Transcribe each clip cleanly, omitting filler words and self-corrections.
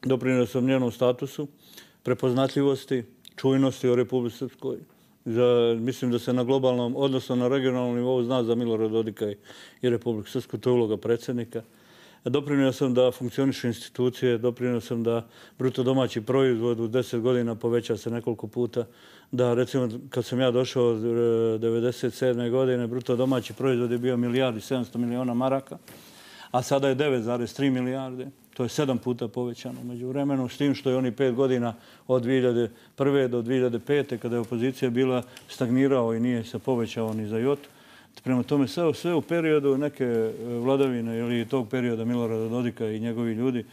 doprinio sam njenom statusu, prepoznatljivosti, čujnosti o Republici Srpskoj. Mislim da se na globalnom, odnosno na regionalnom nivou zna za Milorada Dodika i Republiku Srpsku, to je uloga predsjednika. Doprinio sam da funkcionišu institucije, doprinio sam da bruto domaći proizvod u 10 godina poveća se nekoliko puta. Da, recimo, kad sam ja došao 1997. godine, bruto domaći proizvod je bio 1.700.000.000 maraka, a sada je 9,3 milijarde. To je 7 puta povećano među vremenu, s tim što je oni 5 godina od 2001. do 2005. kada je opozicija bila stagnirao i nije se povećao ni za jotu. Prema tome, sve u periodu neke vladavine ili tog perioda Milorada Dodika i njegovi ljudi,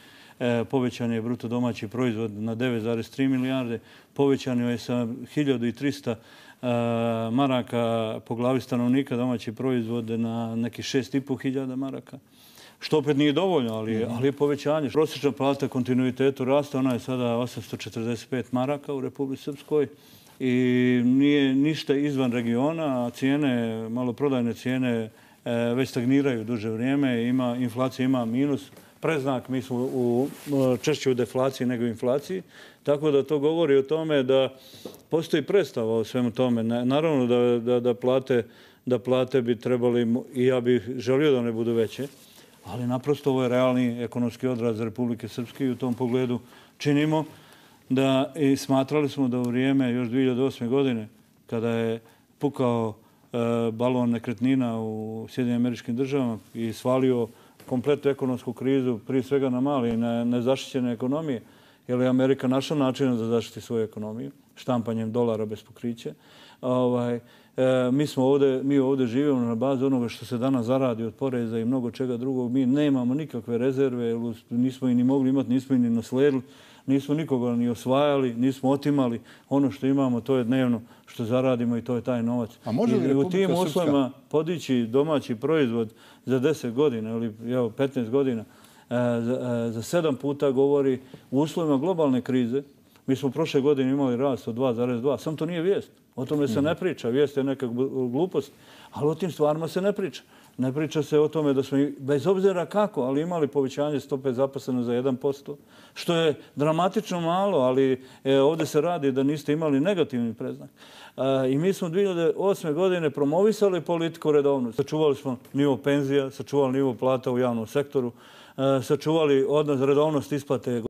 povećan je bruto domaći proizvod na 9,3 milijarde, povećan je sa 1.300 maraka po glavi stanovnika domaći proizvod na nekih 6.500 maraka. Što opet nije dovoljno, ali je povećanje. Prosječna plata kontinuitetu rasta, ona je sada 845 maraka u Republici Srpskoj i nije ništa izvan regiona, a cijene, maloprodajne cijene već stagniraju duže vrijeme, inflacija ima minus, preznak, mi smo češće u deflaciji nego inflaciji, tako da to govori o tome da postoji predstava o svemu tome. Naravno da plate bi trebali, i ja bih želio da one budu veće, ali naprosto ovo je realni ekonomski odraz Republike Srpske i u tom pogledu činimo da i smatrali smo da u vrijeme još 2008. godine kada je pukao balon nekretnina u Sjedinjenim Američkim Državama i svalio kompletnu ekonomsku krizu, prije svega na male i na nezaštićene ekonomije, jer je Amerika našla način da zaštiti svoju ekonomiju, štampanjem dolara bez pokrića. Mi ovdje živimo na bazi onoga što se danas zaradi od poreza i mnogo čega drugog. Mi nemamo nikakve rezerve, nismo i ni mogli imati, nismo i ni nasledili, nismo nikoga ni osvajali, nismo otimali. Ono što imamo, to je dnevno što zaradimo i to je taj novac. I u tim uslovima podići domaći proizvod za 10 godina ili 15 godina za 7 puta govori u uslovima globalne krize. Mi smo prošle godine imali rast od 2,2. Sam to nije vijest. O tome se ne priča. Vijest je neka glupost, ali o tim stvarima se ne priča. Ne priča se o tome da smo, bez obzira kako, ali imali povećanje stope zaposlenosti za 1%, što je dramatično malo, ali ovdje se radi da niste imali negativni predznak. I mi smo 2008. godine promovisali politiku redovnosti. Sačuvali smo nivo penzija, sačuvali nivo plata u javnom sektoru, sačuvali odnos redovnost isplate